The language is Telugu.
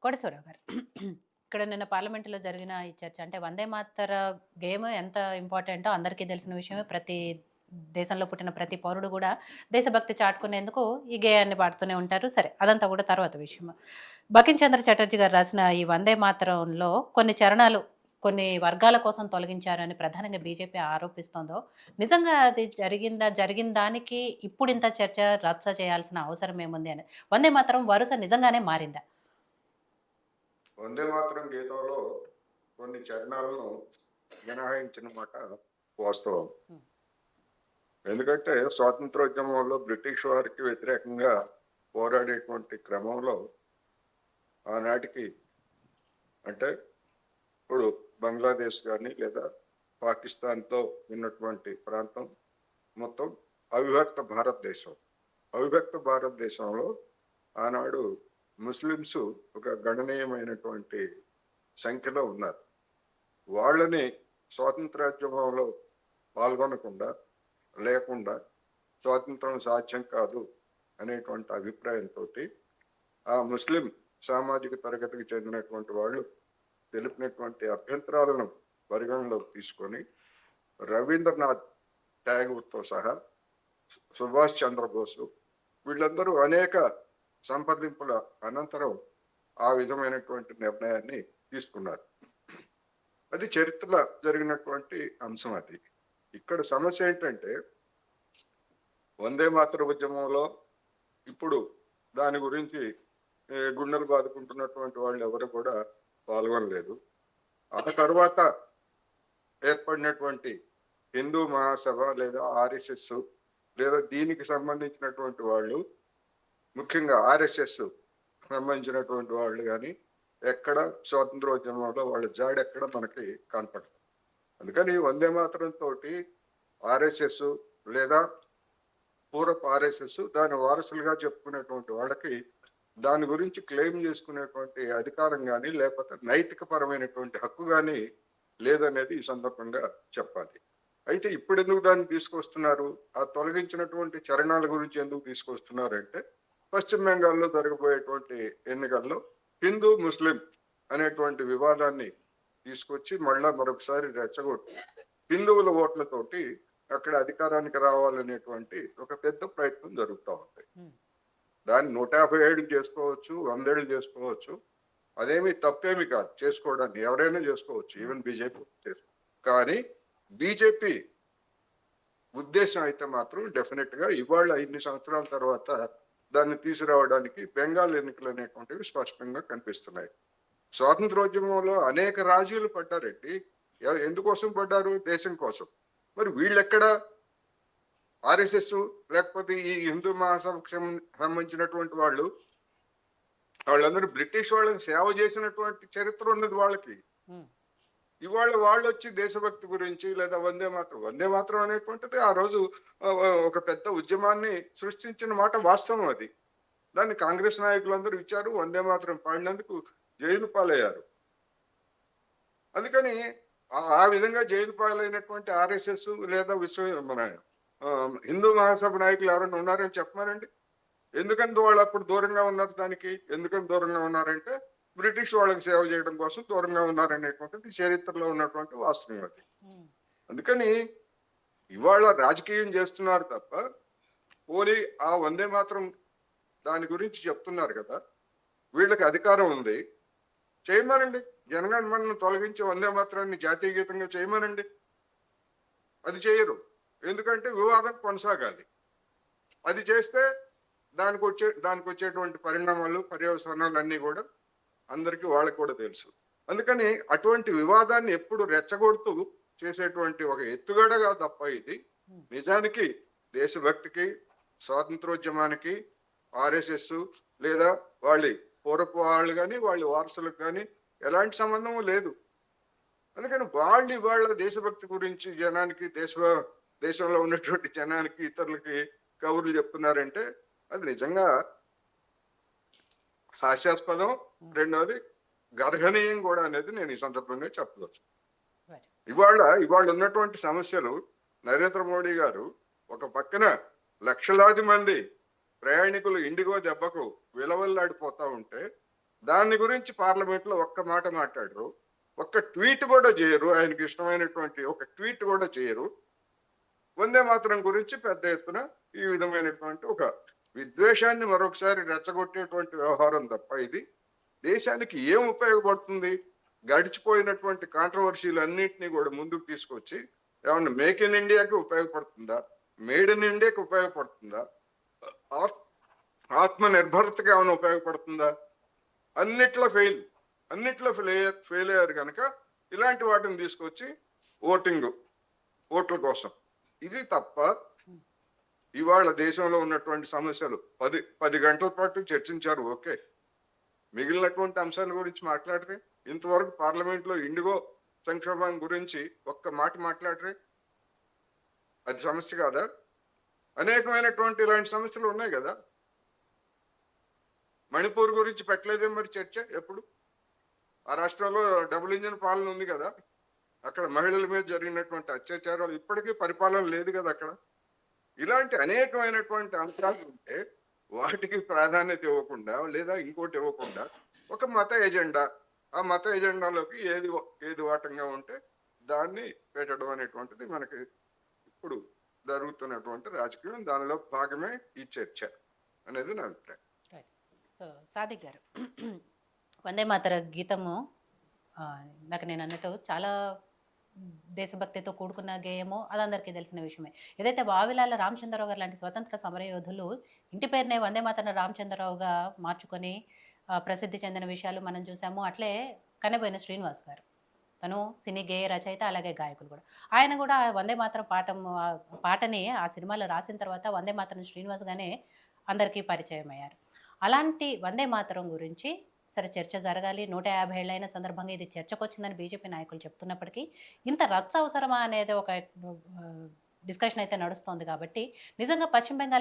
కోటేశ్వరరావు గారు. ఇక్కడ నిన్న పార్లమెంటులో జరిగిన ఈ చర్చ అంటే వందే మాతర గేమ్ ఎంత ఇంపార్టెంటో అందరికీ తెలిసిన విషయమే. ప్రతి దేశంలో పుట్టిన ప్రతి పౌరుడు గూడా దేశభక్తి చాటుకునేందుకు ఈ గేయాన్ని పాడుతూనే ఉంటారు. సరే అదంతా గూడా తర్వాత విషయం. బంకిం చంద్ర చటర్జీ గారు రాసిన ఈ వందే మాతరంలో కొన్ని చరణాలు కొన్ని వర్గాల కోసం తొలగించారని ప్రధానంగా బీజేపీ ఆరోపిస్తోందో, నిజంగా అది జరిగిందా? జరిగిన దానికి ఇప్పుడింత చర్చ రచ్చ చేయాల్సిన అవసరం ఏముంది అని. వందే మాతరం వరుస నిజంగానే మారిందా? వందే మాతరం గీతంలో కొన్ని చరణాలను మినహాయించిన మాట వాస్తవం. హ్మ్. ఎందుకంటే స్వాతంత్రోద్యమంలో బ్రిటిష్ వారికి వ్యతిరేకంగా పోరాడేటువంటి క్రమంలో ఆనాటికి అంటే ఇప్పుడు బంగ్లాదేశ్ కానీ లేదా పాకిస్తాన్తో ఉన్నటువంటి ప్రాంతం మొత్తం అవిభక్త భారతదేశం. అవిభక్త భారతదేశంలో ఆనాడు ముస్లిమ్స్ ఒక గణనీయమైనటువంటి సంఖ్యలో ఉన్నారు. వాళ్ళని స్వాతంత్రోద్యమంలో పాల్గొనకుండా లేకుండా స్వాతంత్రం సాధ్యం కాదు అనేటువంటి అభిప్రాయంతో ఆ ముస్లిం సామాజిక తరగతికి చెందినటువంటి వాళ్ళు తెలిపినటువంటి అభ్యంతరాలను పరిగణలోకి తీసుకొని రవీంద్రనాథ్ ట్యాగూర్తో సహా సుభాష్ చంద్రబోసు వీళ్ళందరూ అనేక సంప్రదింపుల అనంతరం ఆ విధమైనటువంటి నిర్ణయాన్ని తీసుకున్నారు. అది చరిత్రలో జరిగినటువంటి అంశం. అది ఇక్కడ సమస్య ఏంటంటే వందే మాతర ఉద్యమంలో ఇప్పుడు దాని గురించి గుండెలు బాదుకుంటున్నటువంటి వాళ్ళు ఎవరు కూడా పాల్గొనలేదు. ఆ తర్వాత ఏర్పడినటువంటి హిందూ మహాసభ లేదా ఆర్ఎస్ఎస్ లేదా దీనికి సంబంధించినటువంటి వాళ్ళు, ముఖ్యంగా ఆర్ఎస్ఎస్ సంబంధించినటువంటి వాళ్ళు కానీ ఎక్కడ స్వాతంత్రోద్యమంలో వాళ్ళ జాడి ఎక్కడ మనకి కనపడదు. అందుకని వందే మాతరం తోటి ఆర్ఎస్ఎస్ లేదా పూర్వపు ఆర్ఎస్ఎస్ దాని వారసులుగా చెప్పుకునేటువంటి వాళ్ళకి దాని గురించి క్లెయిమ్ చేసుకునేటువంటి అధికారం కానీ లేకపోతే నైతిక పరమైనటువంటి హక్కు కానీ లేదనేది ఈ సందర్భంగా చెప్పాలి. అయితే ఇప్పుడు ఎందుకు దాన్ని తీసుకొస్తున్నారు? ఆ తొలగించినటువంటి చరణాల గురించి ఎందుకు తీసుకొస్తున్నారు అంటే పశ్చిమ బెంగాల్లో జరగబోయేటువంటి ఎన్నికల్లో హిందూ ముస్లిం అనేటువంటి వివాదాన్ని తీసుకొచ్చి మళ్ళా మరొకసారి రెచ్చగొట్టి హిందువుల ఓట్లతోటి అక్కడ అధికారానికి రావాలనేటువంటి ఒక పెద్ద ప్రయత్నం జరుగుతూ ఉంది. దాన్ని 150 ఏళ్ళు చేసుకోవచ్చు, 100 ఏళ్ళు చేసుకోవచ్చు. అదేమి తప్పేమి కాదు, చేసుకోవడానికి ఎవరైనా చేసుకోవచ్చు, ఈవెన్ బీజేపీ కానీ బీజేపీ ఉద్దేశం అయితే మాత్రం డెఫినెట్ గా ఇవాళ ఇన్ని సంవత్సరాల తర్వాత దాన్ని తీసుకురావడానికి బెంగాల్ ఎన్నికలు అనేటువంటివి స్పష్టంగా కనిపిస్తున్నాయి. స్వాతంత్రోద్యమంలో అనేక రాజీలు పడ్డారండి. ఎందుకోసం పడ్డారు? దేశం కోసం. మరి వీళ్ళెక్కడ ఆర్ఎస్ఎస్ లేకపోతే ఈ హిందూ మహాసభకు సంబంధించినటువంటి వాళ్ళందరూ బ్రిటిష్ వాళ్ళకి సేవ చేసినటువంటి చరిత్ర ఉన్నది వాళ్ళకి. ఇవాళ వాళ్ళు వచ్చి దేశభక్తి గురించి లేదా వందే మాత్రం అనేటువంటిది ఆ రోజు ఒక పెద్ద ఉద్యమాన్ని సృష్టించిన మాట వాస్తవం. అది దాన్ని కాంగ్రెస్ నాయకులందరూ ఇచ్చారు. వందే మాత్రం పాడినందుకు జైలు పాలయ్యారు. అందుకని ఆ విధంగా జైలు పాలైనటువంటి ఆర్ఎస్ఎస్ లేదా మన హిందూ మహాసభ నాయకులు ఎవరైనా ఉన్నారని చెప్పమానండి. ఎందుకని వాళ్ళు అప్పుడు దూరంగా ఉన్నారు? దానికి ఎందుకని దూరంగా ఉన్నారంటే బ్రిటిష్ వాళ్ళకి సేవ చేయడం కోసం దూరంగా ఉన్నారనేటువంటిది చరిత్రలో ఉన్నటువంటి వాస్తవం. అది అందుకని ఇవాళ రాజకీయం చేస్తున్నారు తప్ప పోనీ ఆ వందే మాత్రం దాని గురించి చెప్తున్నారు కదా, వీళ్ళకి అధికారం ఉంది, చేయమనండి. జనగణమనను తొలగించి వందే మాత్రాన్ని జాతీయ గీతంగా చేయమనండి. అది చేయరు. ఎందుకంటే వివాదం కొనసాగాలి. అది చేస్తే దానికి వచ్చేటువంటి పరిణామాలు పర్యవసానాలు అన్నీ కూడా అందరికీ వాళ్ళకి కూడా తెలుసు. అందుకని అటువంటి వివాదాన్ని ఎప్పుడు రెచ్చగొడుతూ చేసేటువంటి ఒక ఎత్తుగడగా తప్ప ఇది నిజానికి దేశభక్తికి, స్వాతంత్రోద్యమానికి ఆర్ఎస్ఎస్ లేదా వాళ్ళ పూర్వపు వాళ్ళు కానీ వాళ్ళ వారసులకు కానీ ఎలాంటి సంబంధం లేదు. అందుకని వాళ్ళ దేశభక్తి గురించి జనానికి, దేశంలో ఉన్నటువంటి జనానికి, ఇతరులకి కబుర్లు చెప్తున్నారంటే అది నిజంగా హాస్యాస్పదం. రెండవది గర్హనీయం కూడా అనేది నేను ఈ సందర్భంగా చెప్పవచ్చు. ఇవాళ ఉన్నటువంటి సమస్యలు నరేంద్ర మోడీ గారు ఒక పక్కన లక్షలాది మంది ప్రయాణికులు ఇండిగో దెబ్బకు విలవల్లాడిపోతా ఉంటే దాని గురించి పార్లమెంట్లో ఒక్క మాట మాట్లాడరు, ఒక్క ట్వీట్ కూడా చేయరు, ఆయనకి ఇష్టమైనటువంటి ఒక ట్వీట్ కూడా చేయరు. వందే మాతరం గురించి పెద్ద ఎత్తున ఈ విధమైనటువంటి ఒక విద్వేషాన్ని మరొకసారి రెచ్చగొట్టేటువంటి వ్యవహారం తప్ప ఇది దేశానికి ఏం ఉపయోగపడుతుంది? గడిచిపోయినటువంటి కాంట్రవర్సీలు అన్నింటినీ కూడా ముందుకు తీసుకొచ్చి ఏమన్నా మేక్ ఇన్ ఇండియాకి ఉపయోగపడుతుందా? మేడ్ ఇన్ ఇండియాకి ఉపయోగపడుతుందా? ఆత్మ నిర్భరతకి ఏమైనా ఉపయోగపడుతుందా? అన్నిట్లో ఫెయిల్ అయ్యారు కనుక ఇలాంటి వాటిని తీసుకొచ్చి ఓట్ల కోసం. ఇది తప్ప ఇవాళ దేశంలో ఉన్నటువంటి సమస్యలు 10 గంటల పాటు చర్చించారు, ఓకే. మిగిలినటువంటి అంశాల గురించి మాట్లాడరే. ఇంతవరకు పార్లమెంట్లో ఇండిగో సంక్షోభం గురించి ఒక్క మాట మాట్లాడరే. అది సమస్య కాదా? అనేకమైనటువంటి ఇలాంటి సమస్యలు ఉన్నాయి కదా. మణిపూర్ గురించి పెట్టలేదే మరి చర్చ ఎప్పుడు? ఆ రాష్ట్రంలో డబుల్ ఇంజిన్ పాలన ఉంది కదా, అక్కడ మహిళల మీద జరిగినటువంటి అత్యాచారాలు, ఇప్పటికీ పరిపాలన లేదు కదా అక్కడ. ఇలాంటి అనేకమైనటువంటి అంశాలు ఉంటే వాటికి ప్రాధాన్యత ఇవ్వకుండా లేదా ఇంకోటి ఇవ్వకుండా ఒక మత ఎజెండా, ఆ మత ఎజెండాలోకి ఏది వాటంగా ఉంటే దాన్ని పెట్టడం అనేటువంటిది మనకి ఇప్పుడు జరుగుతున్నటువంటి రాజకీయం. దానిలో భాగమే ఈ చర్చ అనేది నా అభిప్రాయం. సో సాదిక్ గారు, వందే మాతర గీతము నాకు నేను అన్నట్టు చాలా దేశభక్తితో కూడుకున్న గేయము, అది అందరికీ తెలిసిన విషయమే. ఏదైతే వావిలాల రామచంద్రరావు గారు లాంటి స్వతంత్ర సమరయోధులు ఇంటి పేరునే వందే మాతర రామచంద్రరావుగా మార్చుకొని ప్రసిద్ధి చెందిన విషయాలు మనం చూసాము. అట్లే కనబోయిన శ్రీనివాస్ గారు, తను సినీ గేయ రచయిత, అలాగే గాయకులు కూడా. ఆయన కూడా వందే మాతరం పాటని ఆ సినిమాలో రాసిన తర్వాత వందే మాతరం శ్రీనివాస్ గానే అందరికీ పరిచయం అయ్యారు. అలాంటి వందే మాతరం గురించి సరే చర్చ జరగాలి, 150 ఏళ్ళైన సందర్భంగా ఇది చర్చకు వచ్చిందని బీజేపీ నాయకులు చెప్తున్నప్పటికీ ఇంత రచ్చ అవసరమా అనేది ఒక డిస్కషన్ అయితే నడుస్తోంది. కాబట్టి నిజంగా పశ్చిమ బెంగాల్